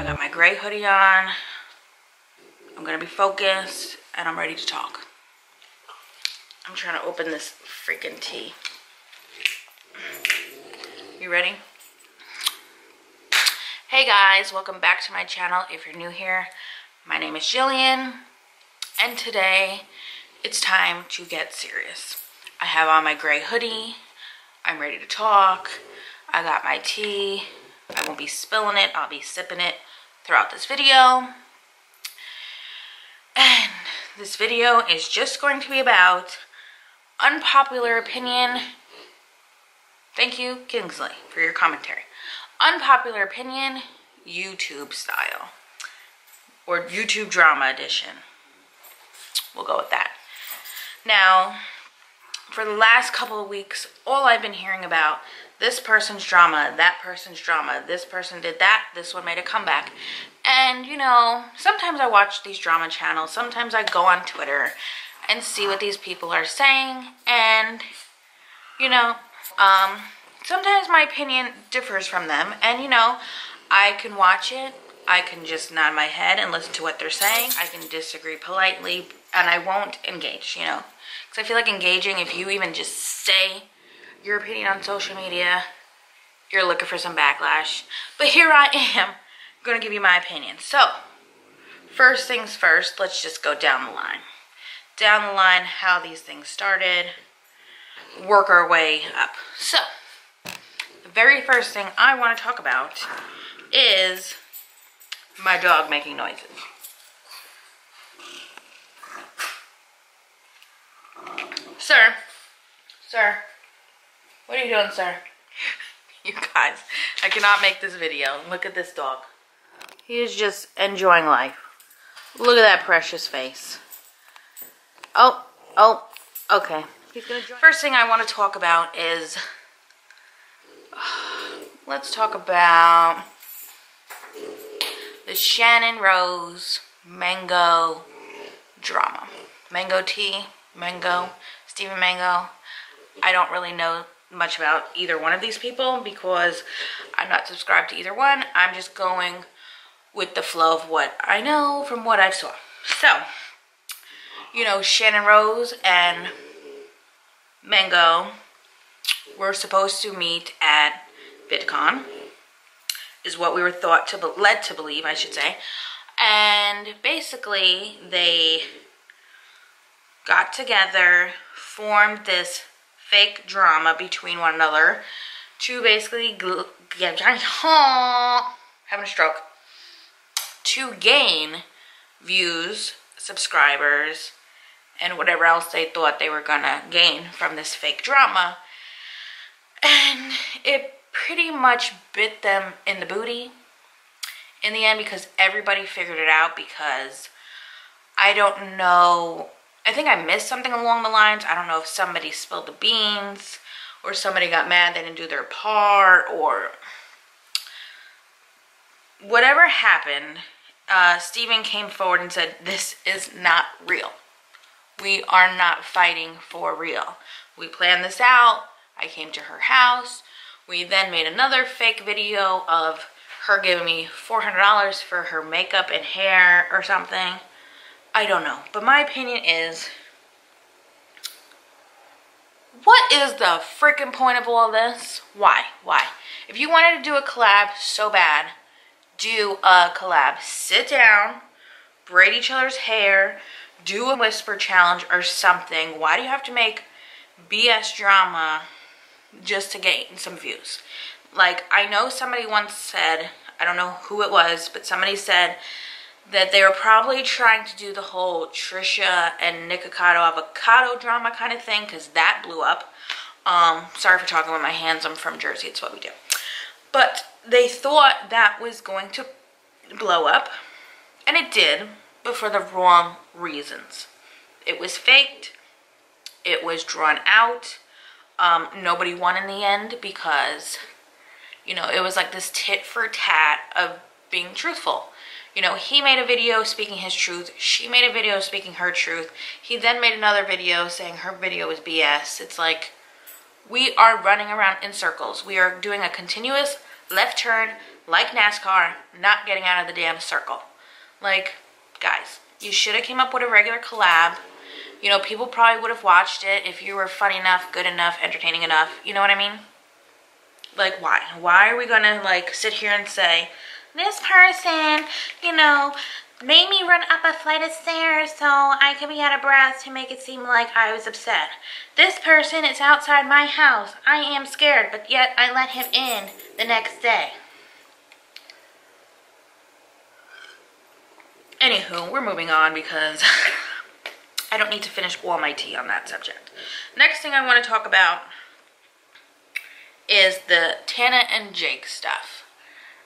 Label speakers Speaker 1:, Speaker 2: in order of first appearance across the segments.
Speaker 1: I got my gray hoodie on. I'm gonna be focused and I'm ready to talk. I'm trying to open this freaking tea. You ready? Hey guys, welcome back to my channel. If you're new here, my name is Jillian, and today it's time to get serious. I have on my gray hoodie. I'm ready to talk. I got my tea. I won't be spilling it. I'll be sipping it throughout this video. And this video is just going to be about unpopular opinion. Thank you, Kingsley, for your commentary. Unpopular opinion, YouTube style, or YouTube drama edition. We'll go with that. Now, for the last couple of weeks, all I've been hearing about, this person's drama, that person's drama, this person did that, this one made a comeback. And, you know, sometimes I watch these drama channels, sometimes I go on Twitter and see what these people are saying, and, you know, sometimes my opinion differs from them, and, you know, I can watch it, I can just nod my head and listen to what they're saying, I can disagree politely, and I won't engage, you know, because I feel like engaging, if you even just say your opinion on social media, you're looking for some backlash. But here I am, going to give you my opinion. So, first things first, let's just go down the line. Down the line, how these things started, work our way up. So, the very first thing I want to talk about is my dog making noises. Sir, what are you doing, sir? You guys, I cannot make this video. Look at this dog. He is just enjoying life. Look at that precious face. Oh, okay. He's gonna join. First thing I want to talk about is, let's talk about the Shannon Rose mango drama. Mango tea, mango, Stephen Mango. I don't really know much about either one of these people because I'm not subscribed to either one. I'm just going with the flow of what I know from what I saw. So, you know, Shannon Rose and Mango were supposed to meet at VidCon, is what we were led to believe, I should say. And basically, they got together, formed this fake drama between one another to basically having a stroke, to gain views, subscribers, and whatever else they thought they were gonna gain from this fake drama. And it pretty much bit them in the booty in the end, because everybody figured it out. Because I don't know, I think I missed something along the lines. I don't know if somebody spilled the beans or somebody got mad they didn't do their part or whatever happened. Stephen came forward and said, this is not real. We are not fighting for real. We planned this out. I came to her house. We then made another fake video of her giving me $400 for her makeup and hair or something. I don't know. But my opinion is, what is the freaking point of all this? Why? If you wanted to do a collab so bad, do a collab. Sit down, braid each other's hair, do a whisper challenge or something. Why do you have to make BS drama just to gain some views? Like, I know somebody once said, I don't know who it was, but somebody said that they were probably trying to do the whole Trisha and Nikocado avocado drama kind of thing, because that blew up. Sorry for talking with my hands. I'm from Jersey. It's what we do. But they thought that was going to blow up, and it did, but for the wrong reasons. It was faked. It was drawn out. Nobody won in the end because, you know, it was like this tit for tat of being truthful. You know, he made a video speaking his truth. She made a video speaking her truth. He then made another video saying her video was BS. It's like, we are running around in circles. We are doing a continuous left turn, like NASCAR, not getting out of the damn circle. Like, guys, you should have came up with a regular collab. You know, people probably would have watched it if you were funny enough, good enough, entertaining enough. You know what I mean? Like, why? Why are we gonna, like, sit here and say, this person, you know, made me run up a flight of stairs so I could be out of breath to make it seem like I was upset. This person is outside my house. I am scared, but yet I let him in the next day. Anywho, we're moving on because I don't need to finish all my tea on that subject. Next thing I want to talk about is the Tana and Jake stuff.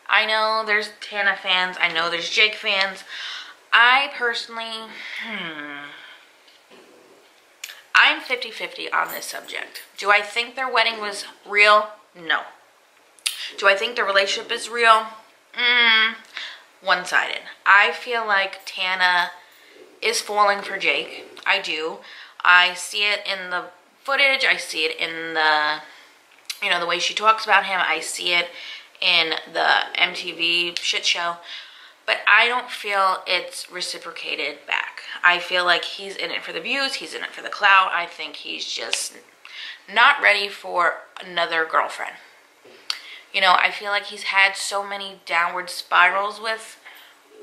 Speaker 1: I know there's Tana fans. I know there's Jake fans. I personally, I'm 50-50 on this subject. Do I think their wedding was real? No. Do I think their relationship is real? One-sided. I feel like Tana is falling for Jake. I do. I see it in the footage. I see it in the, you know, the way she talks about him. I see it in the MTV shit show. But I don't feel it's reciprocated back. I feel like he's in it for the views. He's in it for the clout. I think he's just not ready for another girlfriend. You know, I feel like he's had so many downward spirals with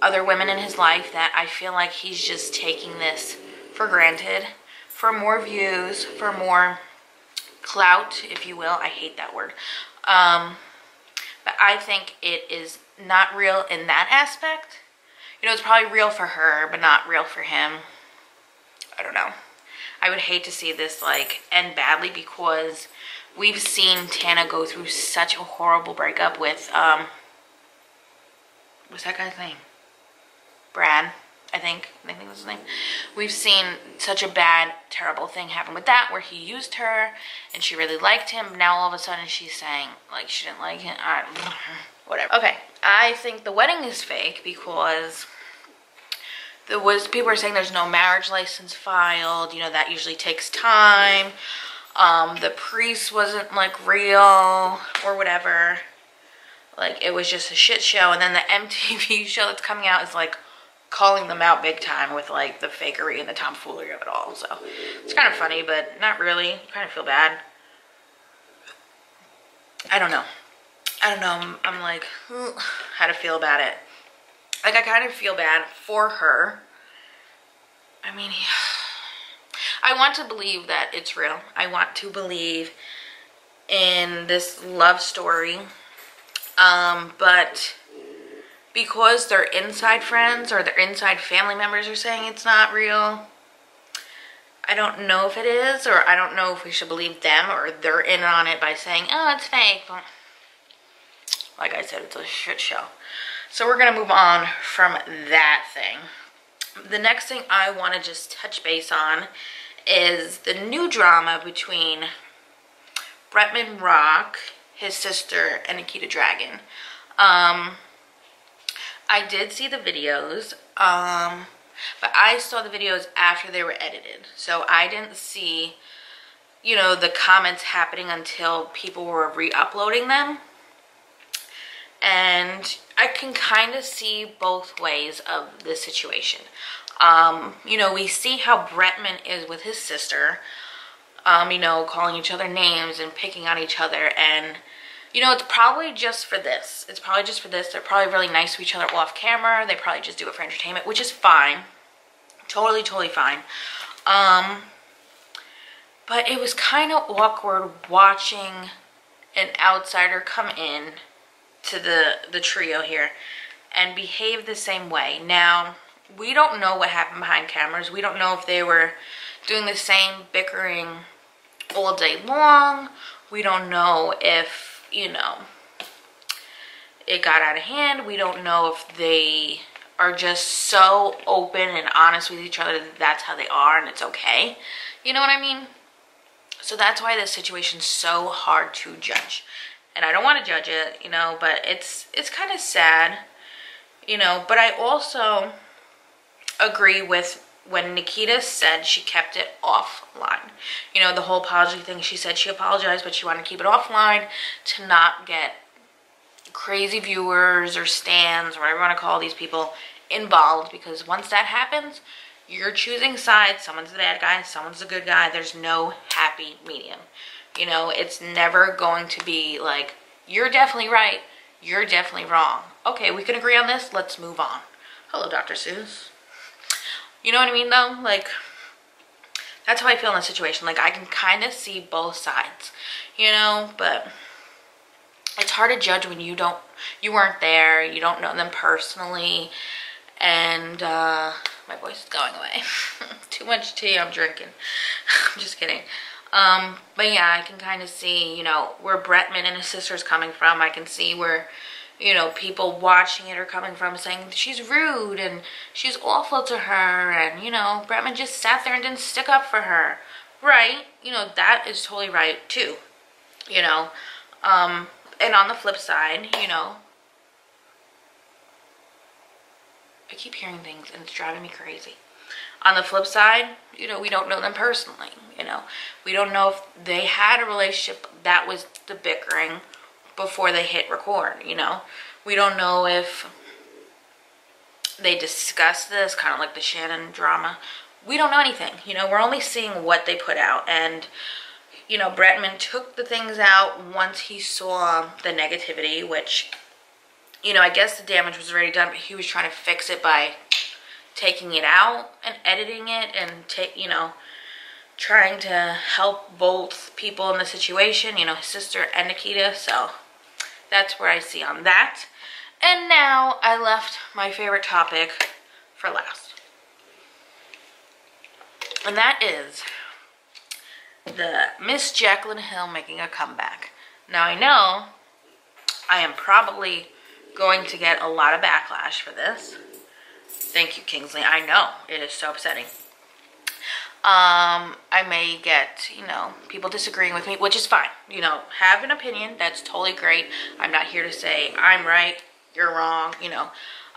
Speaker 1: other women in his life that I feel like he's just taking this for granted, for more views, for more clout, if you will. I hate that word. But I think it is not real in that aspect. You know, it's probably real for her, but not real for him. I don't know. I would hate to see this, like, end badly because we've seen Tana go through such a horrible breakup with, what's that guy's name? Brad, I think that's his name. We've seen such a bad, terrible thing happen with that, where he used her, and she really liked him. Now all of a sudden she's saying, like, she didn't like him. Whatever. Okay, I think the wedding is fake because people are saying there's no marriage license filed. You know, that usually takes time. The priest wasn't, like, real or whatever. Like, it was just a shit show. And then the MTV show that's coming out is, like, calling them out big time with, like, the fakery and the tomfoolery of it all. So it's kind of funny, but not really. I kind of feel bad. I don't know. I'm like, how to feel about it. Like, I kind of feel bad for her. I mean, I want to believe that it's real. I want to believe in this love story. But because their inside friends or their inside family members are saying it's not real, I don't know if it is, or I don't know if we should believe them or they're in on it by saying, oh, it's fake. But like I said, it's a shit show. So we're going to move on from that thing. The next thing I want to just touch base on is the new drama between Bretman Rock, his sister, and Nikita Dragon. I did see the videos, but I saw the videos after they were edited. So I didn't see, you know, the comments happening until people were re-uploading them. And I can kind of see both ways of the situation. You know, we see how Bretman is with his sister, you know, calling each other names and picking on each other. And, you know, it's probably just for this. It's probably just for this. They're probably really nice to each other off camera. They probably just do it for entertainment, which is fine. Totally, totally fine. But it was kind of awkward watching an outsider come in to the trio here and behave the same way. Now, we don't know what happened behind cameras. We don't know if they were doing the same bickering all day long. We don't know if, you know, it got out of hand. We don't know if they are just so open and honest with each other that that's how they are and it's okay. You know what I mean? So that's why this situation's so hard to judge. And I don't want to judge it, you know, but it's kind of sad, you know. But I also agree with when Nikita said she kept it offline. You know, the whole apology thing, she said she apologized, but she wanted to keep it offline to not get crazy viewers or stans or whatever you want to call these people involved, because once that happens, you're choosing sides. Someone's the bad guy, someone's the good guy. There's no happy medium. You know, it's never going to be like, you're definitely right, you're definitely wrong. Okay, we can agree on this, let's move on. Hello, Dr. Seuss. You know what I mean, though? Like, that's how I feel in this situation. Like, I can kind of see both sides, you know, but it's hard to judge when you weren't there, you don't know them personally, and my voice is going away. Too much tea I'm drinking. I'm just kidding. But yeah, I can kind of see, you know, where Bretman and his sister's coming from. I can see where, you know, people watching it are coming from, saying she's rude and she's awful to her, and, you know, Bretman just sat there and didn't stick up for her. Right? You know, that is totally right, too. You know? And on the flip side, you know, I keep hearing things and it's driving me crazy. On the flip side, you know, we don't know them personally, you know. We don't know if they had a relationship that was the bickering before they hit record, you know. We don't know if they discussed this, kind of like the Shannon drama. We don't know anything, you know. We're only seeing what they put out. And, you know, Bretman took the things out once he saw the negativity, which, you know, I guess the damage was already done, but he was trying to fix it by taking it out and editing it and, you know, trying to help both people in the situation, you know, his sister and Nikita. So that's where I see on that. And now I left my favorite topic for last. And that is the Miss Jaclyn Hill making a comeback. Now I know I am probably going to get a lot of backlash for this. Thank you, Kingsley. I know it is so upsetting. I may get, you know, people disagreeing with me, which is fine. You know, have an opinion. That's totally great. I'm not here to say I'm right, you're wrong. You know,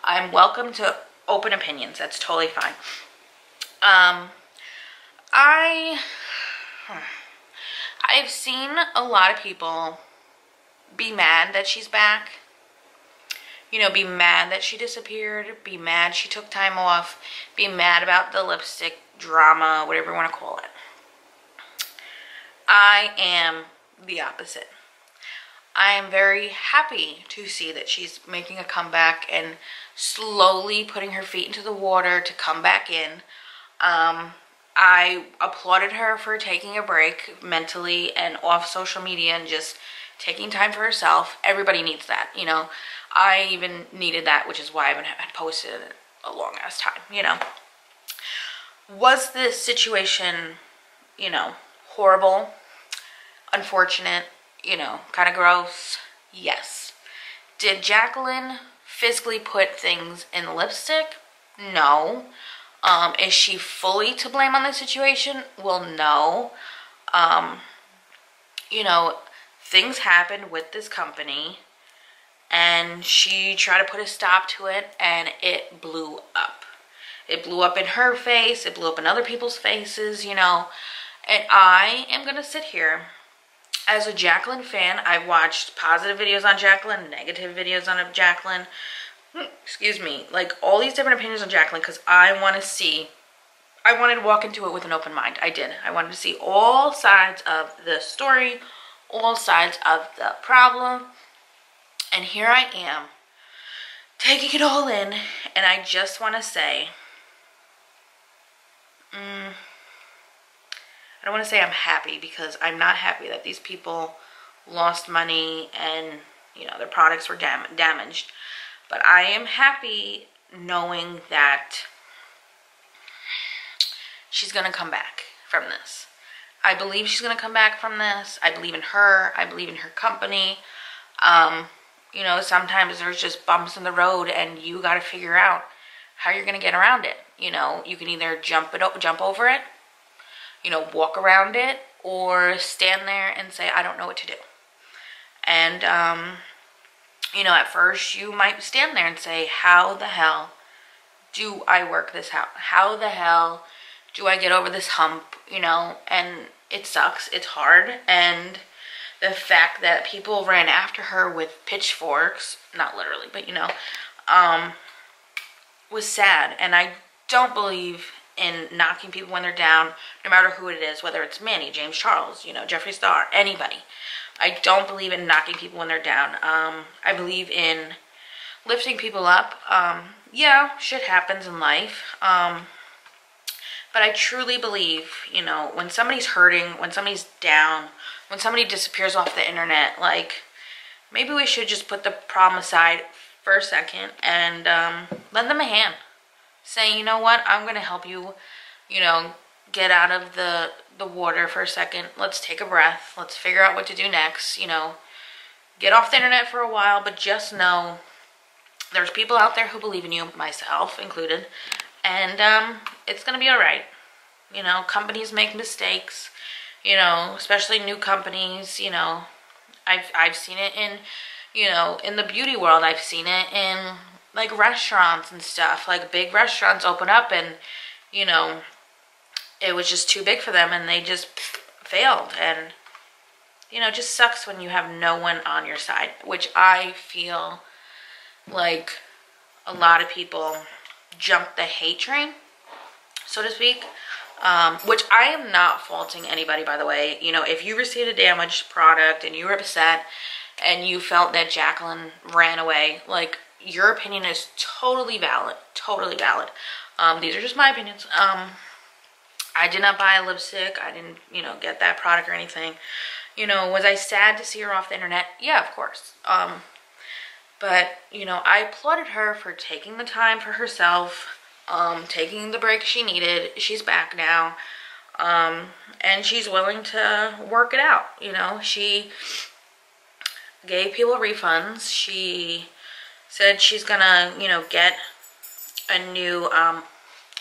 Speaker 1: I'm welcome to open opinions. That's totally fine. I've seen a lot of people be mad that she's back. You know, be mad that she disappeared, be mad she took time off, be mad about the lipstick drama, whatever you want to call it. I am the opposite. I am very happy to see that she's making a comeback and slowly putting her feet into the water to come back in. I applauded her for taking a break mentally and off social media and just taking time for herself. Everybody needs that, you know. I even needed that, which is why I haven't posted in a long ass time, you know. Was this situation, you know, horrible, unfortunate, you know, kind of gross? Yes. Did Jaclyn physically put things in lipstick? No. Is she fully to blame on the situation? Well, no. You know, things happened with this company, and she tried to put a stop to it, and it blew up. It blew up in her face, it blew up in other people's faces, you know. And I am going to sit here as a Jaclyn fan. I've watched positive videos on Jaclyn, negative videos on Jaclyn. Excuse me. Like, all these different opinions on Jaclyn, because I wanted to walk into it with an open mind. I did. I wanted to see all sides of the story, all sides of the problem. And here I am, taking it all in, and I just want to say, I don't want to say I'm happy, because I'm not happy that these people lost money and, you know, their products were damaged. But I am happy knowing that she's going to come back from this. I believe she's going to come back from this. I believe in her. I believe in her company. You know, sometimes there's just bumps in the road, and you got to figure out how you're going to get around it. You know, you can either jump over it, you know, walk around it, or stand there and say, I don't know what to do. And, you know, at first you might stand there and say, how the hell do I work this out? How the hell do I get over this hump? You know, and it sucks. It's hard. And the fact that people ran after her with pitchforks, not literally, but you know, was sad. And I don't believe in knocking people when they're down, no matter who it is, whether it's Manny, James Charles, you know, Jeffree Star, anybody. I don't believe in knocking people when they're down. I believe in lifting people up. Yeah, shit happens in life. But I truly believe, you know, when somebody's hurting, when somebody's down, when somebody disappears off the internet, like, maybe we should just put the problem aside for a second and lend them a hand. Say, you know what, I'm going to help you, you know, get out of the water for a second. Let's take a breath. Let's figure out what to do next, you know. Get off the internet for a while, but just know there's people out there who believe in you, myself included, and it's going to be all right. You know, companies make mistakes, you know, especially new companies, you know. I've seen it in, you know, in the beauty world. I've seen it in, like, restaurants and stuff. Like, big restaurants open up and, you know, it was just too big for them and they just failed. And, you know, it just sucks when you have no one on your side, which I feel like a lot of people jump the hate train, so to speak, which I am not faulting anybody, by the way. You know, if you received a damaged product and you were upset and you felt that Jacqueline ran away, like, your opinion is totally valid, totally valid. These are just my opinions. I did not buy a lipstick. I didn't, you know, get that product or anything. You know, was I sad to see her off the internet? Yeah, of course. But, you know, I applauded her for taking the time for herself, taking the break she needed. She's back now, and she's willing to work it out, you know. She gave people refunds. She said she's gonna, you know, get a new, I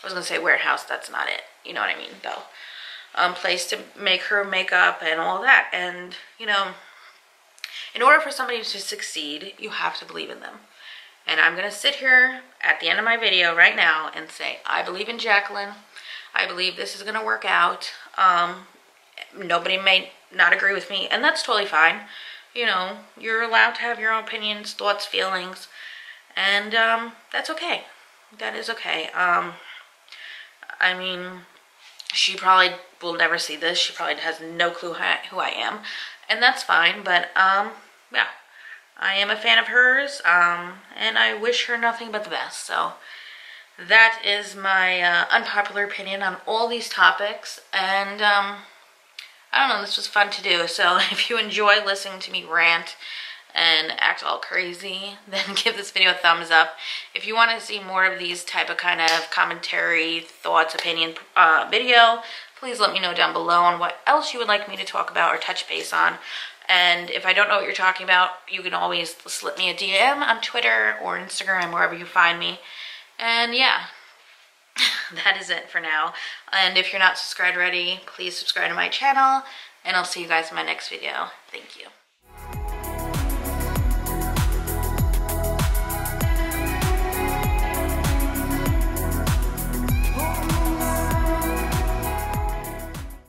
Speaker 1: was gonna say warehouse, that's not it, you know what I mean, though. Place to make her makeup and all that. And, you know, in order for somebody to succeed, you have to believe in them. And I'm going to sit here at the end of my video right now and say, I believe in Jacqueline. I believe this is going to work out. Nobody may not agree with me, and that's totally fine. You know, you're allowed to have your own opinions, thoughts, feelings, and that's okay. That is okay. I mean, she probably will never see this. She probably has no clue who I am, and that's fine. But yeah, I am a fan of hers, and I wish her nothing but the best. So that is my unpopular opinion on all these topics. And I don't know, this was fun to do. So if you enjoy listening to me rant and act all crazy, then give this video a thumbs up. If you want to see more of these type of kind of commentary, thoughts, opinion video, please let me know down below on what else you would like me to talk about or touch base on. And if I don't know what you're talking about, you can always slip me a DM on Twitter or Instagram, wherever you find me. And yeah, that is it for now. And if you're not subscribed already, please subscribe to my channel, and I'll see you guys in my next video. Thank you.